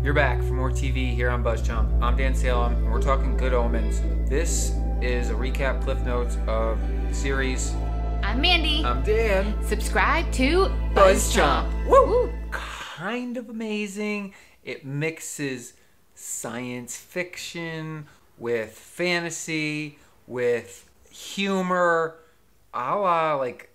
You're back for more TV here on BuzzChomp. I'm Dan Salem, and we're talking Good Omens. This is a recap Cliff Notes of the series. I'm Mandy. I'm Dan. Subscribe to BuzzChomp. Woo! Kind of amazing. It mixes science fiction with fantasy, with humor. A la, like,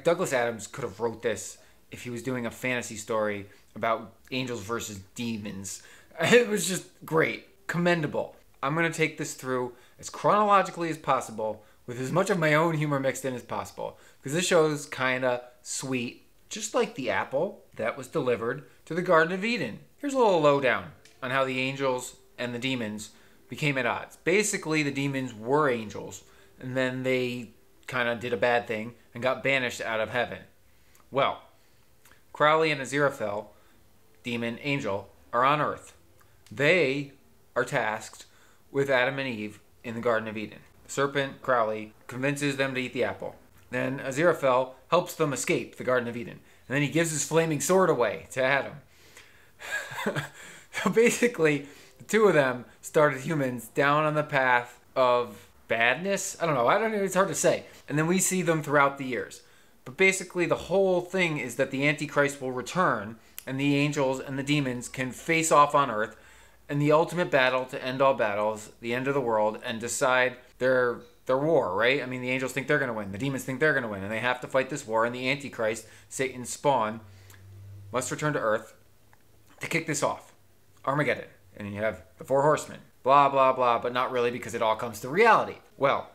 Douglas Adams could have wrote this if he was doing a fantasy story about angels versus demons. It was just great. Commendable. I'm going to take this through as chronologically as possible with as much of my own humor mixed in as possible. Because this show's kind of sweet. Just like the apple that was delivered to the Garden of Eden. Here's a little lowdown on how the angels and the demons became at odds. Basically, the demons were angels, and then they kind of did a bad thing and got banished out of heaven. Well, Crowley and Aziraphale, demon, angel, are on Earth. They are tasked with Adam and Eve in the Garden of Eden. The serpent, Crowley, convinces them to eat the apple. Then Aziraphale helps them escape the Garden of Eden. And then he gives his flaming sword away to Adam. So basically, the two of them started humans down on the path of badness. I don't know, it's hard to say. And then we see them throughout the years. But basically, the whole thing is that the Antichrist will return, and the angels and the demons can face off on Earth, and the ultimate battle to end all battles, the end of the world, and decide their war, right? I mean, the angels think they're going to win. The demons think they're going to win, and they have to fight this war, and the Antichrist, Satan's spawn, must return to Earth to kick this off. Armageddon. And you have the four horsemen. Blah, blah, blah, but not really because it all comes to reality. Well,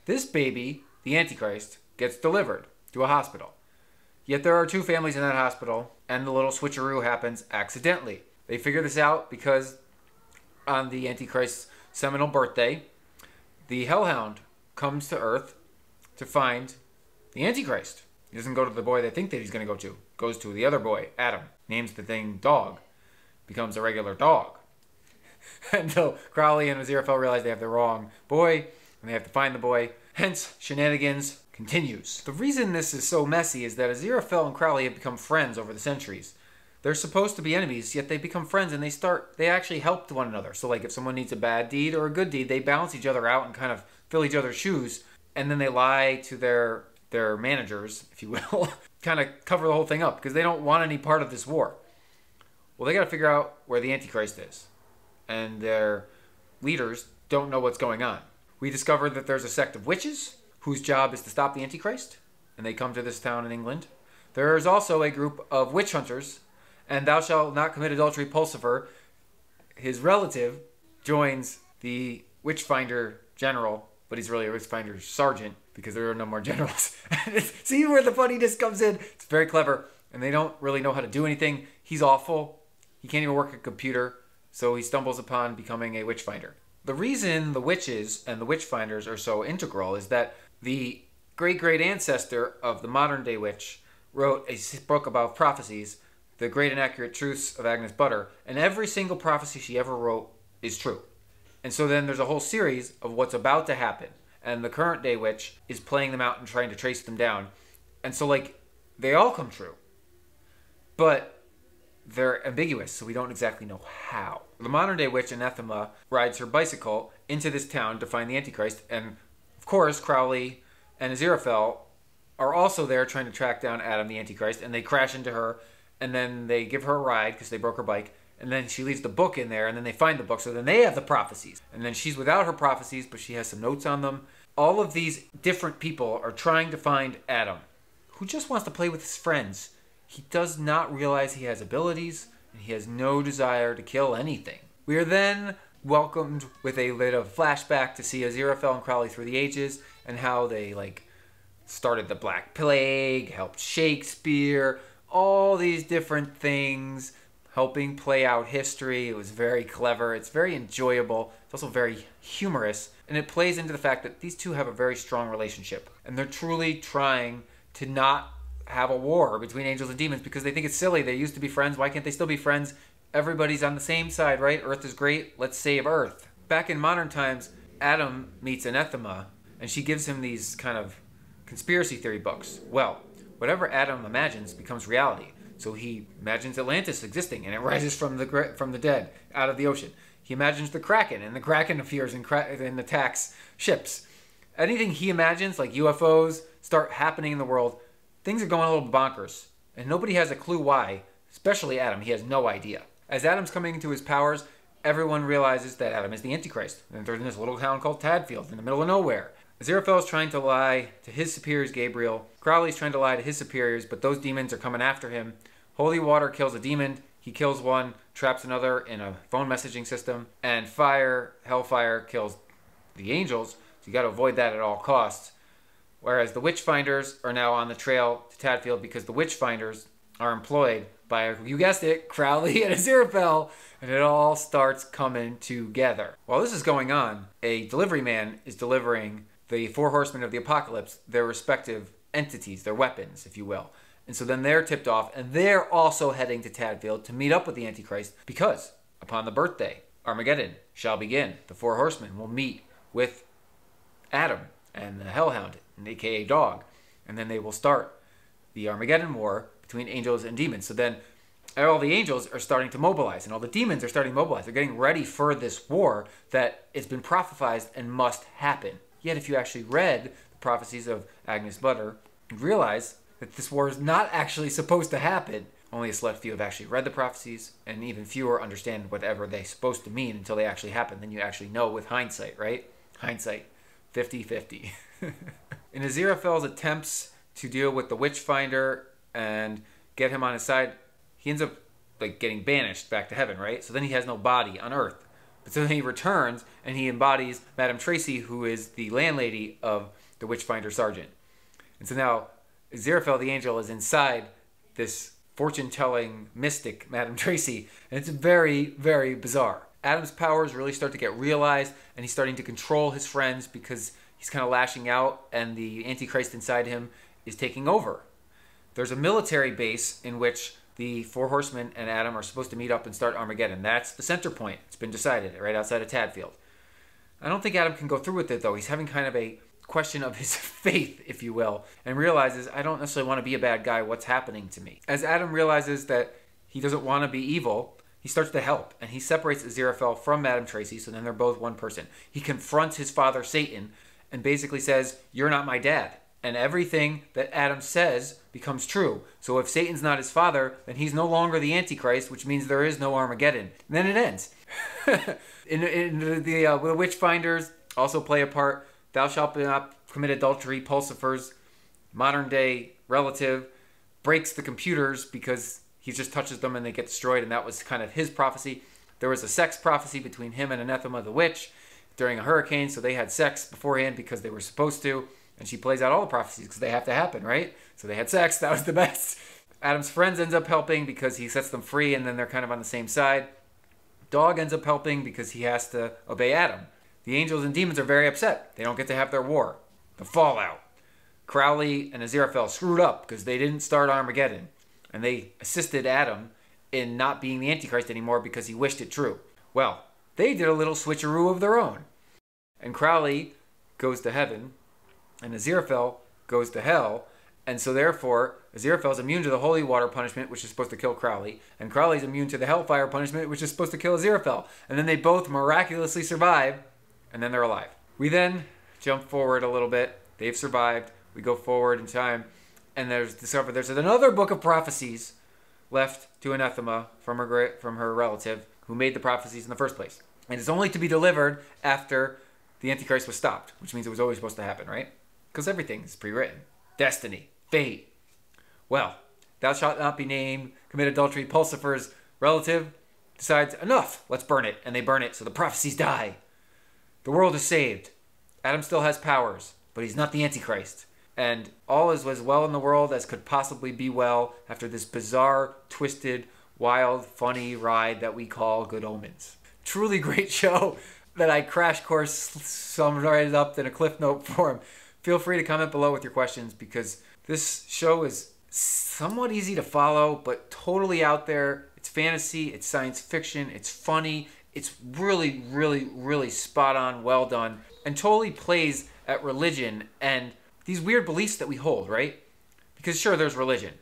this baby, the Antichrist, gets delivered to a hospital. Yet there are two families in that hospital, and the little switcheroo happens accidentally. They figure this out because on the Antichrist's seminal birthday, the Hellhound comes to Earth to find the Antichrist. He doesn't go to the boy they think that he's going to go to. Goes to the other boy, Adam. Names the thing Dog. Becomes a regular dog. Until Crowley and Aziraphale realize they have the wrong boy, and they have to find the boy. Hence, shenanigans continues. The reason this is so messy is that Aziraphale and Crowley have become friends over the centuries. They're supposed to be enemies, yet they become friends and they actually help one another. So like if someone needs a bad deed or a good deed, they balance each other out and kind of fill each other's shoes. And then they lie to their managers, if you will, kind of cover the whole thing up because they don't want any part of this war. Well, they got to figure out where the Antichrist is. And their leaders don't know what's going on. We discovered that there's a sect of witches whose job is to stop the Antichrist. And they come to this town in England. There is also a group of witch hunters. And thou shalt not commit adultery, Pulsifer, his relative, joins the witchfinder general. But he's really a witchfinder sergeant because there are no more generals. See where the funniness comes in? It's very clever. And they don't really know how to do anything. He's awful. He can't even work a computer. So he stumbles upon becoming a witchfinder. The reason the witches and the witchfinders are so integral is that the great-great ancestor of the modern-day witch wrote a book about prophecies, The Great and Accurate Truths of Agnes Butter, and every single prophecy she ever wrote is true. And so then there's a whole series of what's about to happen, and the current-day witch is playing them out and trying to trace them down. And so, like, they all come true. But they're ambiguous, so we don't exactly know how. The modern-day witch, Anathema, rides her bicycle into this town to find the Antichrist, and of course, Crowley and Aziraphale are also there trying to track down Adam, the Antichrist, and they crash into her, and then they give her a ride because they broke her bike, and then she leaves the book in there, and then they find the book, so then they have the prophecies. And then she's without her prophecies, but she has some notes on them. All of these different people are trying to find Adam, who just wants to play with his friends. He does not realize he has abilities, and he has no desire to kill anything. We are then welcomed with a bit of flashback to see Aziraphale and Crowley through the ages, and how they, like, started the Black Plague, helped Shakespeare, all these different things, helping play out history. It was very clever. It's very enjoyable. It's also very humorous, and it plays into the fact that these two have a very strong relationship, and they're truly trying to not have a war between angels and demons because they think it's silly. They used to be friends. Why can't they still be friends? Everybody's on the same side, right? Earth is great. Let's save Earth. Back in modern times, Adam meets Anathema, and she gives him these kind of conspiracy theory books. Well, whatever Adam imagines becomes reality. So he imagines Atlantis existing, and it rises from the dead out of the ocean. He imagines the Kraken, and the Kraken appears and attacks ships. Anything he imagines, like UFOs, start happening in the world, things are going a little bonkers. And nobody has a clue why, especially Adam. He has no idea. As Adam's coming into his powers, everyone realizes that Adam is the Antichrist. And they're in this little town called Tadfield in the middle of nowhere. Aziraphale is trying to lie to his superiors, Gabriel. Crowley's trying to lie to his superiors, but those demons are coming after him. Holy water kills a demon. He kills one, traps another in a phone messaging system. And fire, hellfire, kills the angels. So you got to avoid that at all costs. Whereas the witchfinders are now on the trail to Tadfield because the witchfinders are employed by, you guessed it, Crowley and Aziraphale. And it all starts coming together. While this is going on, a delivery man is delivering the four horsemen of the apocalypse, their respective entities, their weapons, if you will. And so then they're tipped off, and they're also heading to Tadfield to meet up with the Antichrist, because upon the birthday, Armageddon shall begin. The four horsemen will meet with Adam and the Hellhound, aka Dog, and then they will start the Armageddon war between angels and demons. So then all the angels are starting to mobilize, and all the demons are starting to mobilize. They're getting ready for this war that has been prophesized and must happen. Yet if you actually read the prophecies of Agnes Butter, you realize that this war is not actually supposed to happen. Only a select few have actually read the prophecies, and even fewer understand whatever they're supposed to mean until they actually happen. Then you actually know with hindsight, right? Hindsight, 50-50. In Aziraphale's attempts to deal with the witchfinder and get him on his side, he ends up like getting banished back to heaven, right? So then he has no body on Earth. But so then he returns and he embodies Madame Tracy, who is the landlady of the Witchfinder Sergeant. And so now Aziraphale the angel is inside this fortune-telling mystic, Madame Tracy, and it's very, very bizarre. Adam's powers really start to get realized, and he's starting to control his friends because he's kind of lashing out, and the Antichrist inside him is taking over. There's a military base in which the four horsemen and Adam are supposed to meet up and start Armageddon. That's the center point. It's been decided right outside of Tadfield. I don't think Adam can go through with it, though. He's having kind of a question of his faith, if you will, and realizes, I don't necessarily want to be a bad guy. What's happening to me? As Adam realizes that he doesn't want to be evil, he starts to help, and he separates Aziraphale from Madame Tracy, so then they're both one person. He confronts his father, Satan, and basically says, you're not my dad. And everything that Adam says becomes true. So if Satan's not his father, then he's no longer the Antichrist, which means there is no Armageddon. And then it ends. The witchfinders also play a part. Thou shalt not commit adultery. Pulsifer's modern-day relative breaks the computers because he just touches them and they get destroyed, and that was kind of his prophecy. There was a sex prophecy between him and Anathema the witch during a hurricane, so they had sex beforehand because they were supposed to. And she plays out all the prophecies because they have to happen, right? So they had sex. That was the best. Adam's friends ends up helping because he sets them free, and then they're kind of on the same side. Dog ends up helping because he has to obey Adam. The angels and demons are very upset. They don't get to have their war. The fallout. Crowley and Aziraphale screwed up because they didn't start Armageddon. And they assisted Adam in not being the Antichrist anymore because he wished it true. Well, they did a little switcheroo of their own. And Crowley goes to heaven, and Aziraphale goes to hell, and so therefore Aziraphale is immune to the holy water punishment, which is supposed to kill Crowley, and Crowley's immune to the hellfire punishment, which is supposed to kill Aziraphale. And then they both miraculously survive, and then they're alive. We then jump forward a little bit. They've survived. We go forward in time, and there's another book of prophecies left to Anathema from her relative who made the prophecies in the first place. And it's only to be delivered after the Antichrist was stopped, which means it was always supposed to happen, right? Because everything is pre-written. Destiny. Fate. Well, thou shalt not be named, commit adultery. Pulsifer's relative decides, enough, let's burn it. And they burn it, so the prophecies die. The world is saved. Adam still has powers, but he's not the Antichrist. And all is as well in the world as could possibly be well after this bizarre, twisted, wild, funny ride that we call Good Omens. Truly great show that I crash course summarized up in a cliff note form. Feel free to comment below with your questions because this show is somewhat easy to follow, but totally out there. It's fantasy, it's science fiction, it's funny, it's really, really, really spot on, well done, and totally plays at religion and these weird beliefs that we hold, right? Because sure, there's religion,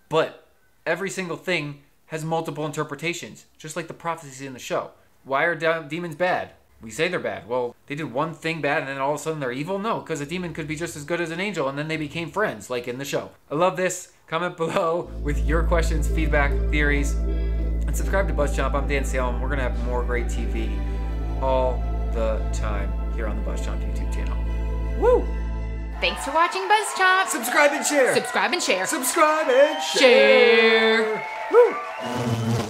but every single thing has multiple interpretations, just like the prophecies in the show. Why are demons bad? We say they're bad. Well, they did one thing bad and then all of a sudden they're evil? No, because a demon could be just as good as an angel and then they became friends, like in the show. I love this. Comment below with your questions, feedback, theories, and subscribe to BuzzChomp. I'm Dan Salem. We're going to have more great TV all the time here on the BuzzChomp YouTube channel. Woo! Thanks for watching BuzzChomp. Subscribe and share. Subscribe and share. Subscribe and share. Share. Woo!